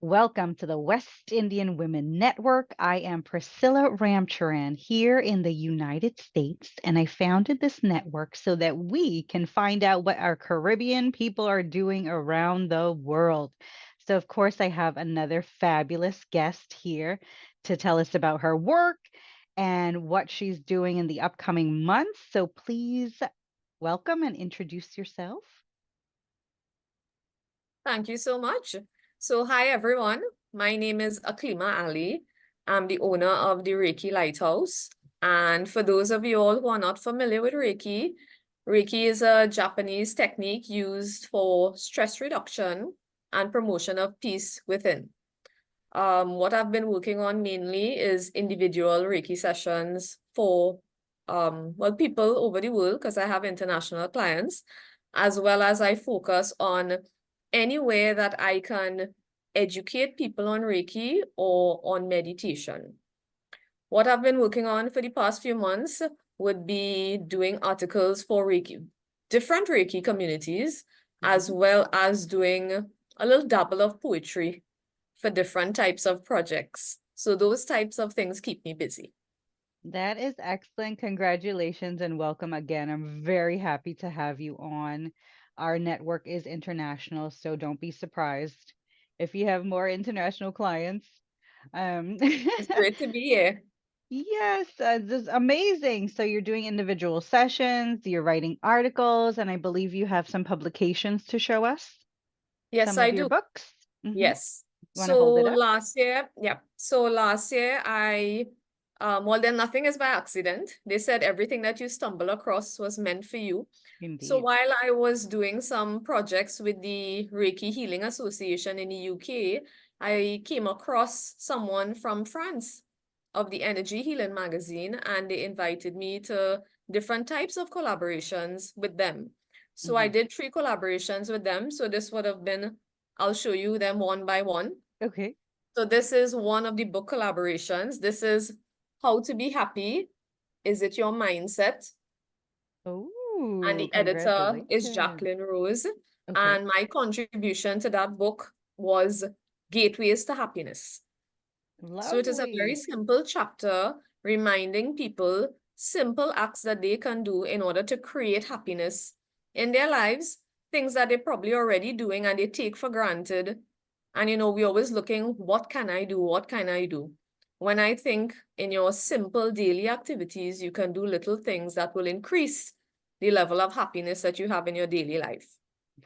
Welcome to the West Indian Women Network. I am Priscilla Ramcharan here in the United States, and I founded this network so that we can find out what our Caribbean people are doing around the world. So, of course, I have another fabulous guest here to tell us about her work and what she's doing in the upcoming months. So, please welcome and introduce yourself. Thank you so much. So, hi everyone. My name is Akleema Ali. I'm the owner of the Reiki Lighthouse. And for those of you all who are not familiar with Reiki, Reiki is a Japanese technique used for stress reduction and promotion of peace within. What I've been working on mainly is individual Reiki sessions for people over the world, because I have international clients, as well as I focus on any way that I can educate people on Reiki or on meditation. What I've been working on for the past few months would be doing articles for Reiki, different Reiki communities, as well as doing a little dabble of poetry for different types of projects. So those types of things keep me busy. That is excellent. Congratulations and welcome again. I'm very happy to have you on. Our network is international, so don't be surprised if you have more international clients. Um, It's great to be here. yes, this is amazing. So you're doing individual sessions, you're writing articles, and I believe you have some publications to show us, Yes, some of I your do. books. Yes. Want to hold So it up? last year, yeah. So last year then nothing is by accident. They said everything that you stumble across was meant for you. So Indeed. while I was doing some projects with the Reiki Healing Association in the UK, I came across someone from France of the Energy Healing magazine, and they invited me to different types of collaborations with them. So I did 3 collaborations with them. So this would have been, I'll show you them one by one. Okay. So this is one of the book collaborations. This is How to Be Happy. Is It Your Mindset? And Oh, the editor is congratulations. Jacqueline Rose. Okay. And my contribution to that book was Gateways to Happiness. So it is a very Lovely. simple chapter reminding people simple acts that they can do in order to create happiness in their lives, things that they're probably already doing and they take for granted. And we're always looking, what can I do? What can I do? When I think in your simple daily activities, you can do little things that will increase the level of happiness that you have in your daily life,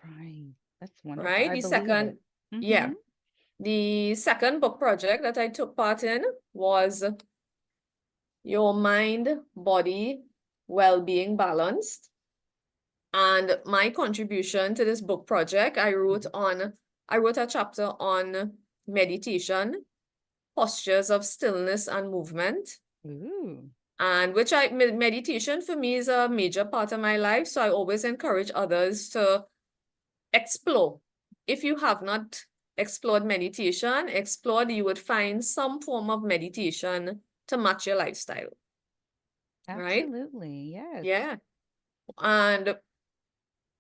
Right. That's wonderful. right? I believe it. Yeah, the second book project that I took part in was Your Mind, Body, Well-Being Balanced. And my contribution to this book project, I wrote a chapter on meditation, postures of stillness and movement. Ooh. And meditation for me is a major part of my life. So I always encourage others to explore. If you have not explored meditation, you would find some form of meditation to match your lifestyle, right? Absolutely. Yes. Yeah. And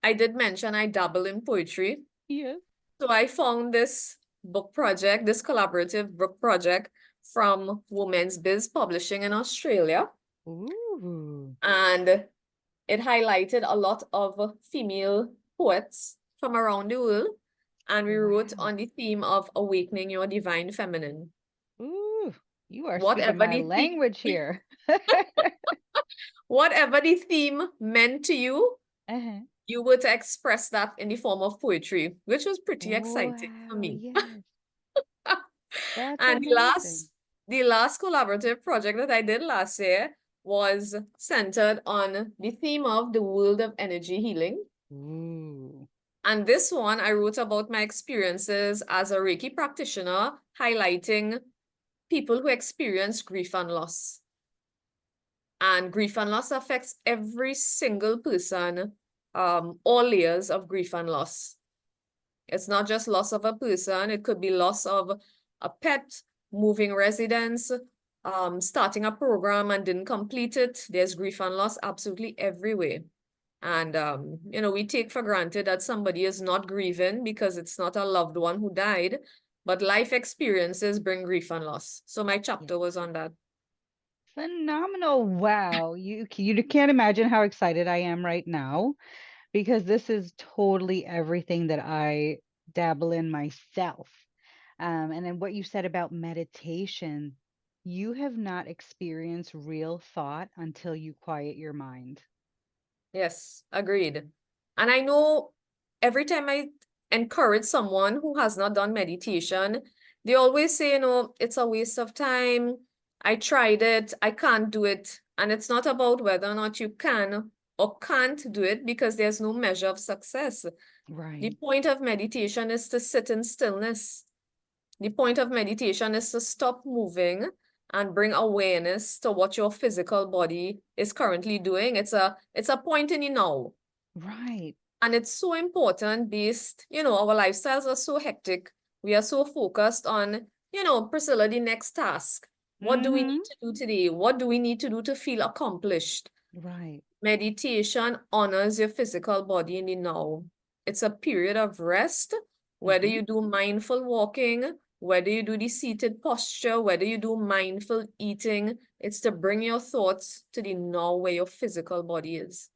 I did mention I dabble in poetry. Yes. So I found this collaborative book project from Women's Biz Publishing in Australia. Ooh. And it highlighted a lot of female poets from around the world. And we wrote Wow. on the theme of awakening your divine feminine. Ooh. You are speaking Whatever my the theme, language here. whatever the theme meant to you, Uh-huh. you were to express that in the form of poetry, which was pretty exciting for Wow. me. Yes. That's And amazing. the last collaborative project that I did last year was centered on the theme of the world of energy healing. Ooh. And this one, I wrote about my experiences as a Reiki practitioner, highlighting people who experience grief and loss. And grief and loss affects every single person, all layers of grief and loss. It's not just loss of a person, it could be loss of a pet, moving residence, starting a program and didn't complete it. There's grief and loss absolutely everywhere. And, we take for granted that somebody is not grieving because it's not a loved one who died. but life experiences bring grief and loss. So my Yeah. chapter was on that. Phenomenal. Wow. You can't imagine how excited I am right now because this is totally everything that I dabble in myself. And then what you said about meditation, you have not experienced real thought until you quiet your mind. Yes, agreed. And I know every time I encourage someone who has not done meditation, they always say, it's a waste of time. I tried it, I can't do it. And it's not about whether or not you can or can't do it because there's no measure of success. The Right. point of meditation is to sit in stillness. The point of meditation is to stop moving and bring awareness to what your physical body is currently doing. It's a point in the now. Right. And it's so important based, our lifestyles are so hectic. We are so focused on, Priscilla, the next task. What do we Mm-hmm. need to do today? What do we need to do to feel accomplished? Right. Meditation honors your physical body in the now. It's a period of rest, whether Mm-hmm. you do mindful walking, whether you do the seated posture, whether you do mindful eating, it's to bring your thoughts to the now where your physical body is.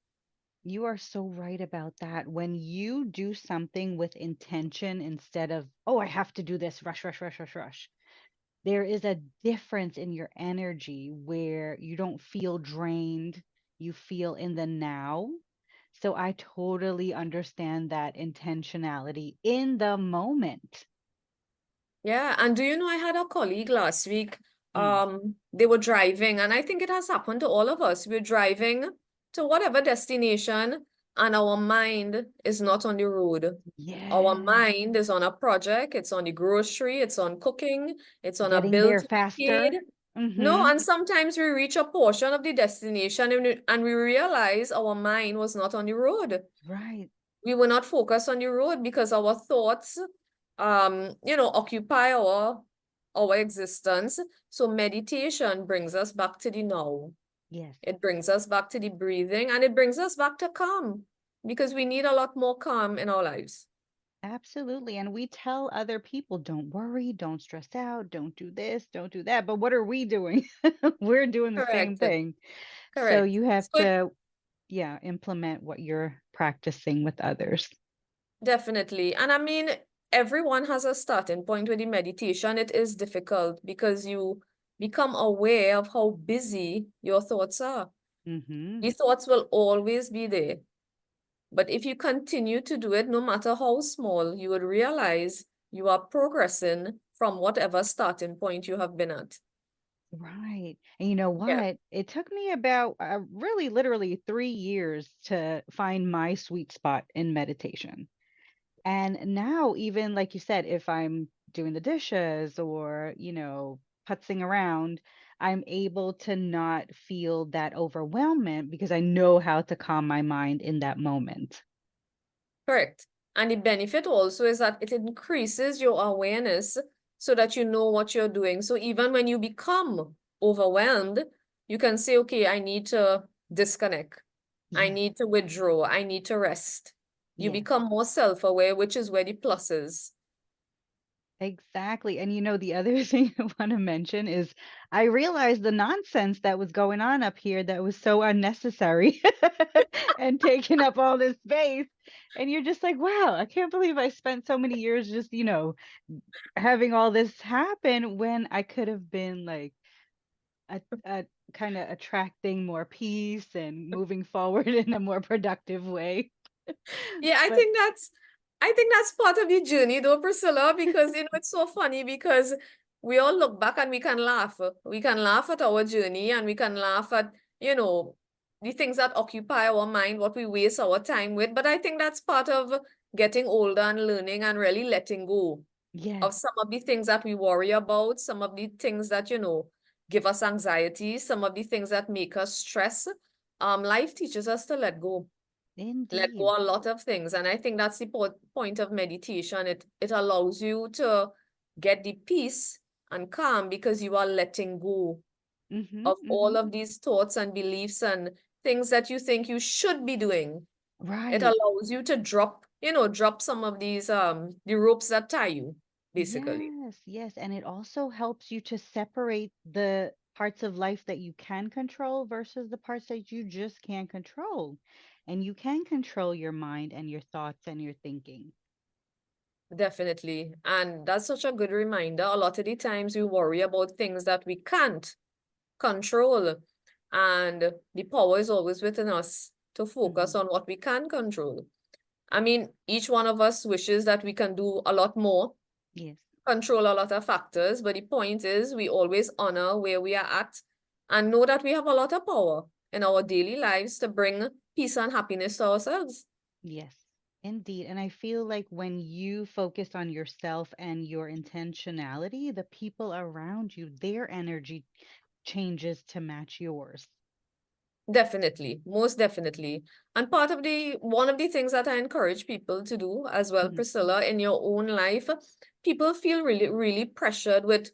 You are so right about that. When you do something with intention instead of, oh, I have to do this, rush, rush, rush, rush, rush, there is a difference in your energy where you don't feel drained, you feel in the now. So I totally understand that intentionality in the moment. Yeah, and do you know I had a colleague last week, Mm. they were driving, and I think it has happened to all of us. We're driving to whatever destination, and our mind is not on the road. Our Yes. mind is on a project, it's on the grocery, it's on cooking, it's on a Getting bill there to be faster. paid. No, Mm-hmm. and sometimes we reach a portion of the destination and we realize our mind was not on the road. Right. We were not focused on the road because our thoughts, occupy our existence. So meditation brings us back to the now. Yes. It brings us back to the breathing and it brings us back to calm because we need a lot more calm in our lives. Absolutely. And we tell other people, don't worry, don't stress out, don't do this, don't do that. But what are we doing? We're doing the same Correct. thing. So Correct. you have So to, yeah, implement what you're practicing with others. definitely. And I mean, everyone has a starting point with the meditation. It is difficult because you become aware of how busy your thoughts are. Mm-hmm. The thoughts will always be there. But if you continue to do it, no matter how small, you would realize you are progressing from whatever starting point you have been at. Right. And you know Yeah, what? It took me about really literally 3 years to find my sweet spot in meditation. And now, even like you said, if I'm doing the dishes or, putzing around, I'm able to not feel that overwhelmment because I know how to calm my mind in that moment. correct. And the benefit also is that it increases your awareness so that you know what you're doing. So even when you become overwhelmed, you can say, okay, I need to disconnect. I Yes, need to withdraw. I need to rest. You yes, become more self-aware, which is where the plus is. exactly. And the other thing I want to mention is I realized the nonsense that was going on up here that was so unnecessary and taking up all this space. And you're just like, wow, I can't believe I spent so many years just, having all this happen when I could have been like a kind of attracting more peace and moving forward in a more productive way. Yeah, I But think that's part of the journey though, Priscilla, because it's so funny because we all look back and we can laugh. We can laugh at our journey and we can laugh at, you know, the things that occupy our mind, what we waste our time with. But I think that's part of getting older and learning and really letting go yes, of some of the things that we worry about, some of the things that, give us anxiety, some of the things that make us stress. Life teaches us to let indeed. go a lot of things. And I think that's the point of meditation. It allows you to get the peace and calm because you are letting go Mm-hmm, of mm-hmm. all of these thoughts and beliefs and things that you think you should be doing. It Right. allows you to drop some of these the ropes that tie you, basically. Yes, yes. And it also helps you to separate the parts of life that you can control versus the parts that you just can't control. And you can control your mind and your thoughts and your thinking. Definitely. And that's such a good reminder. A lot of the times we worry about things that we can't control. And the power is always within us to Hmm. focus on what we can control. I mean, each one of us wishes that we can do a lot more, Yes. control a lot of factors, but the point is we always honor where we are at and know that we have a lot of power in our daily lives to bring peace and happiness to ourselves. Yes, indeed. And I feel like when you focus on yourself and your intentionality, the people around you, their energy changes to match yours. Definitely, most definitely. And one of the things that I encourage people to do as well, Hmm. Priscilla, in your own life, people feel really, really pressured with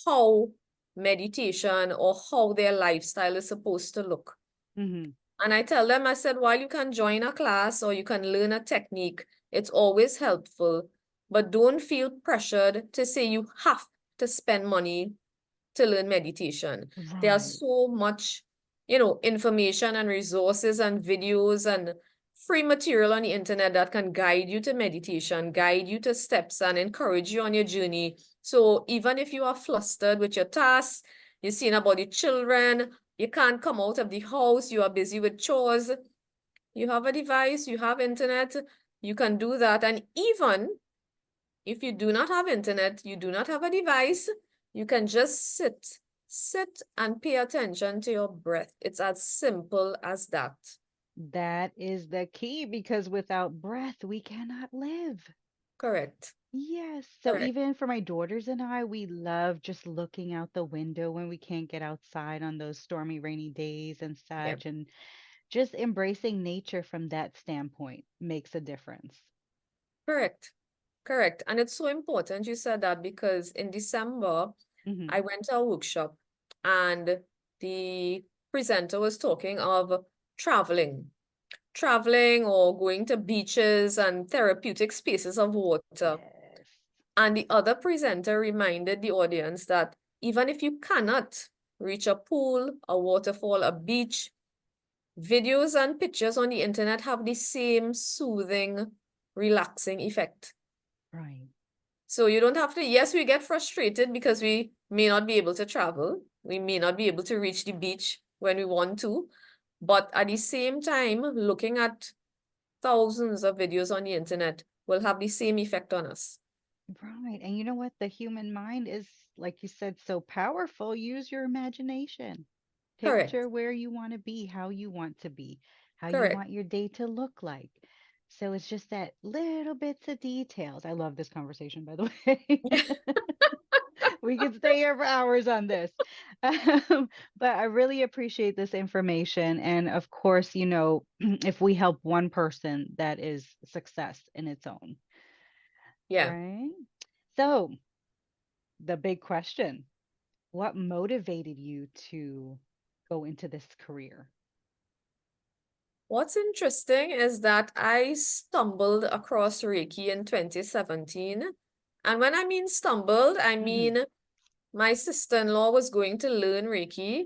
how meditation or how their lifestyle is supposed to look. Hmm. And I tell them, I said, while you can join a class or you can learn a technique, it's always helpful, but don't feel pressured to say you have to spend money to learn meditation. There's Right. so much, information and resources and videos and free material on the internet that can guide you to meditation, guide you to steps and encourage you on your journey. So even if you are flustered with your tasks, you're seeing about your children, you can't come out of the house, you are busy with chores, you have a device, you have internet, you can do that. And even if you do not have internet, you do not have a device, you can just sit and pay attention to your breath. It's as simple as that. That is the key because without breath, we cannot live. Correct. Yes. So Correct. even for my daughters and I, we love just looking out the window when we can't get outside on those stormy, rainy days and Yeah. such. And just embracing nature from that standpoint makes a difference. Correct. Correct. And it's so important you said that because in December, Hmm. I went to a workshop and the presenter was talking of traveling, traveling or going to beaches and therapeutic spaces of water. Yes. And the other presenter reminded the audience that even if you cannot reach a pool, a waterfall, a beach, videos and pictures on the internet have the same soothing, relaxing effect. Right. So you don't have to, yes, we get frustrated because we may not be able to travel. We may not be able to reach the beach when we want to. But at the same time, looking at thousands of videos on the internet will have the same effect on us. Right. And you know what? The human mind is, like you said, so powerful. Use your imagination. Correct. Picture where you want to be, how you want to be, how you Correct. want your day to look like. So it's just that little bits of details. I love this conversation, by the way. We could stay here for hours on this. But I really appreciate this information. And of course, if we help one person, that is success in its own, Yeah. right? So, the big question, what motivated you to go into this career? What's interesting is that I stumbled across Reiki in 2017. And when I mean stumbled, I Hmm. mean my sister-in-law was going to learn Reiki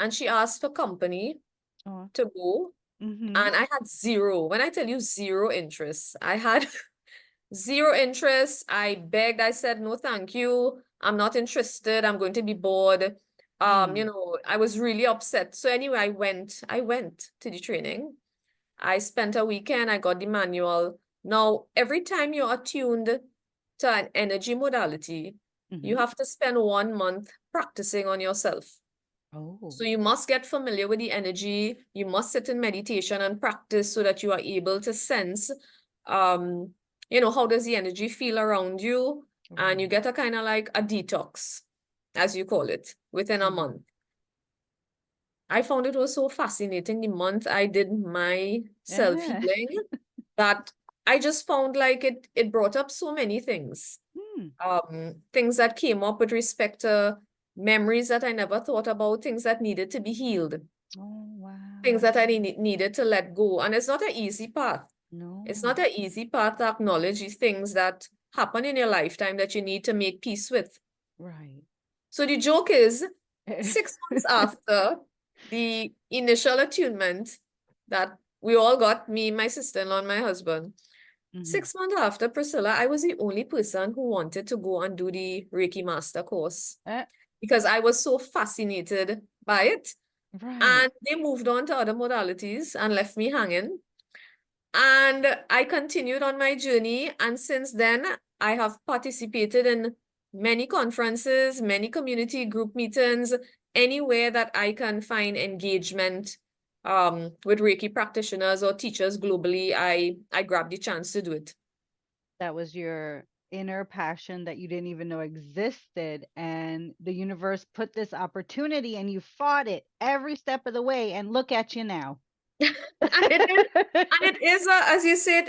and she asked for company Oh, to go. mm-hmm. And I had zero, when I tell you zero interest, I had zero interest. I begged, I said, no, thank you. I'm not interested. I'm going to be bored. Mm, I was really upset. So anyway, I went to the training. I spent a weekend, I got the manual. Now, every time you're attuned to an energy modality, you mm-hmm. have to spend 1 month practicing on yourself. Oh, So you must get familiar with the energy. You must sit in meditation and practice so that you are able to sense, um, how does the energy feel around you? And you right. get a kind of like a detox, as you call it, within a Mm. month. I found it was so fascinating the month I did my Yeah. self-healing that I just found like it brought up so many things. Hmm. Things that came up with respect to memories that I never thought about, things that needed to be healed, Oh, things wow. that I needed to let go. And it's not an easy path. It's not No. an easy path to acknowledge these things that happen in your lifetime that you need to make peace with. Right. So the joke is 6 months after the initial attunement that we all got, me, my sister-in-law, and my husband, Mhm. 6 months after, Priscilla, I was the only person who wanted to go and do the Reiki Master course Uh, because I was so fascinated by it. right. And they moved on to other modalities and left me hanging. And I continued on my journey. And since then, I have participated in many conferences, many community group meetings, anywhere that I can find engagement with Reiki practitioners or teachers globally, I grab the chance to do it. That was your inner passion that you didn't even know existed, and the universe put this opportunity and you fought it every step of the way, and look at you now. And it is as you say, it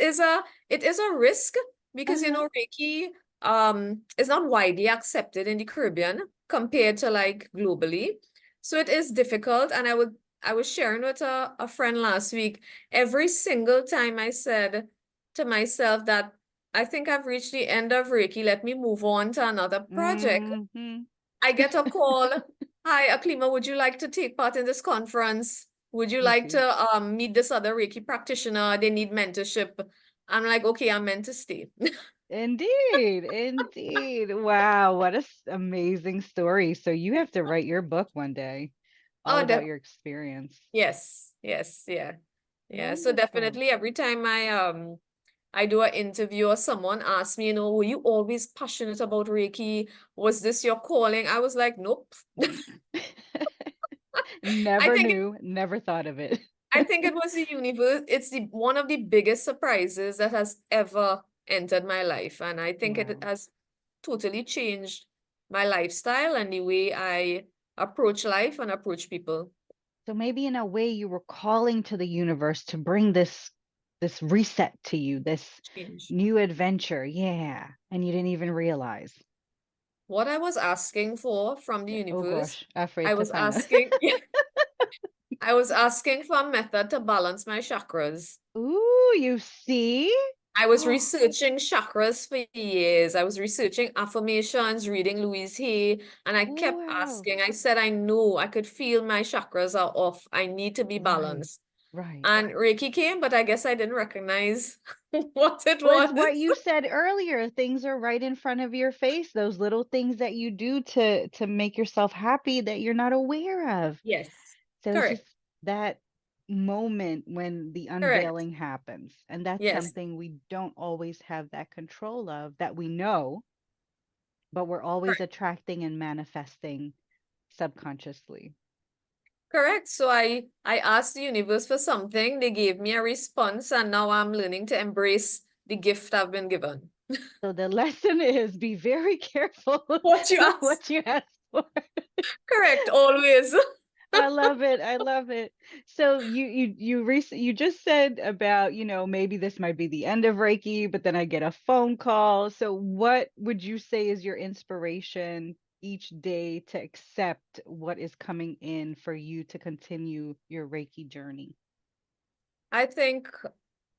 is a risk because Uh-huh. Reiki is not widely accepted in the Caribbean compared to like globally. So it is difficult. And I was sharing with a friend last week, every single time I said to myself that I think I've reached the end of Reiki, let me move on to another project. Hmm. I get a call. Hi, Akleema, would you like to take part in this conference? Would you You like see. to meet this other Reiki practitioner? They need mentorship. I'm like, okay, I'm meant to stay. Indeed, indeed. Wow, what a amazing story. So you have to write your book one day, all Oh, about your experience. yes, yes, yeah. Yeah. So Wonderful. definitely every time I do an interview or someone asks me, were you always passionate about Reiki? Was this your calling? I was like, nope. I Never think knew, never thought of it. I think it was the universe. It's the one of the biggest surprises that has ever entered my life. And I think it Wow. has totally changed my lifestyle and the way I approach life and approach people. So maybe in a way you were calling to the universe to bring this reset to you, this Change. new adventure. Yeah. And you didn't even realize. What I was asking for from the Oh universe, gosh, I afraid to was find out. asking, I was asking for a method to balance my chakras. Ooh, you see? I was Oh, researching chakras for years. I was researching affirmations, reading Louise Hay, and I kept wow. asking. I said, I know I could feel my chakras are off. I need to be Right. balanced. Right. And Reiki came, but I guess I didn't recognize what it Well, it's was. what you said earlier. Things are right in front of your face. Those little things that you do to make yourself happy that you're not aware of. Yes, So it's correct, just that moment when the correct. unveiling happens. And that's Yes, something we don't always have that control of, that we know, but we're always correct, attracting and manifesting subconsciously. correct. So I asked the universe for something. They gave me a response, and now I'm learning to embrace the gift I've been given. So the lesson is be very careful What you with asked? what you ask for. Correct, always. I love it. I love it. So you just said about, maybe this might be the end of Reiki, but then I get a phone call. So what would you say is your inspiration each day to accept what is coming in for you to continue your Reiki journey? I think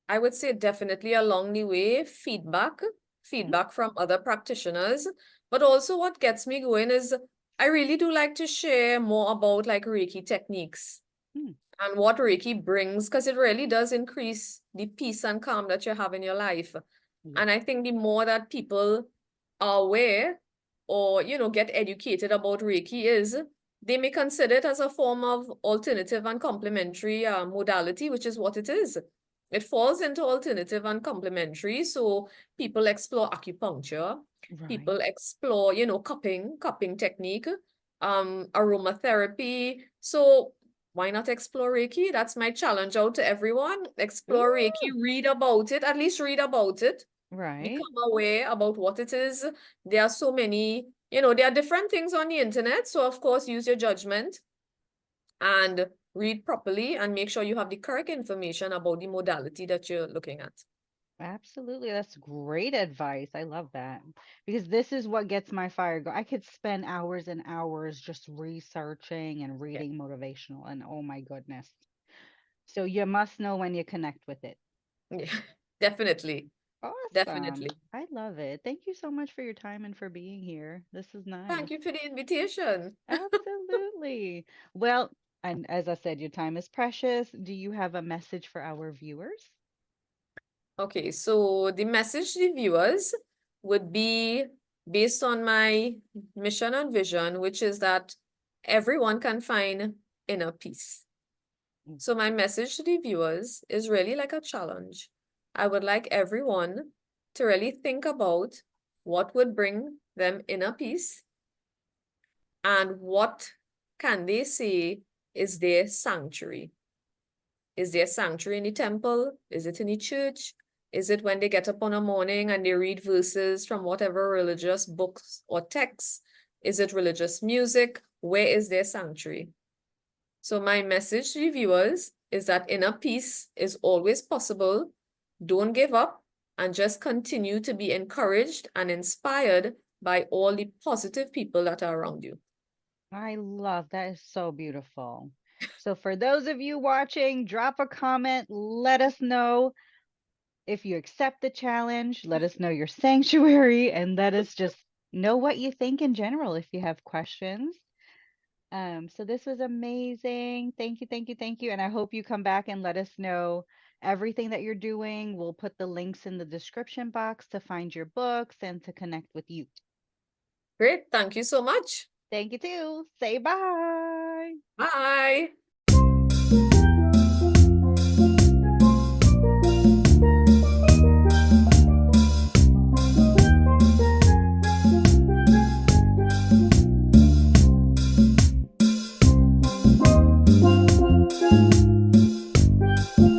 I would say definitely along the way, Mm, feedback from other practitioners. But also what gets me going is I really do like to share more about like Reiki techniques mm, and what Reiki brings, because it really does increase the peace and calm that you have in your life. yeah, And I think the more that people are aware or, get educated about Reiki is, they may consider it as a form of alternative and complementary modality, which is what it is. It falls into alternative and complementary. So people explore acupuncture, right. people explore, cupping technique, aromatherapy. So why not explore Reiki? That's my challenge out to everyone. Explore Reiki, Ooh, read about it, at least read about it, right. become aware about what it is. There are so many, there are different things on the internet. So, of course, use your judgment and read properly and make sure you have the correct information about the modality that you're looking at. Absolutely. That's great advice. I love that because this is what gets my fire going. I could spend hours and hours just researching and Yeah, reading motivational, and oh my goodness. So you must know when you connect with it. yeah, definitely. Awesome. Definitely. I love it. Thank you so much for your time and for being here. This is Thank nice. you for the invitation. Absolutely. Well, and as I said, your time is precious. Do you have a message for our viewers? Okay, so the message to the viewers would be based on my mission and vision, which is that everyone can find inner peace. Mm. So my message to the viewers is really like a challenge. I would like everyone to really think about what would bring them inner peace and what can they say is their sanctuary. Is there sanctuary in the temple? Is it in the church? Is it when they get up on a morning and they read verses from whatever religious books or texts? Is it religious music? Where is their sanctuary? So my message to the viewers is that inner peace is always possible. Don't give up and just continue to be encouraged and inspired by all the positive people that are around you. I love that. Is so beautiful. So for those of you watching, drop a comment. Let us know if you accept the challenge. Let us know your sanctuary and let us just know what you think in general if you have questions. So this was amazing. Thank you, thank you, thank you. And I hope you come back and let us know everything that you're doing. We'll put the links in the description box to find your books and to connect with you. Great. Thank you so much. Thank you too. Say bye. Bye.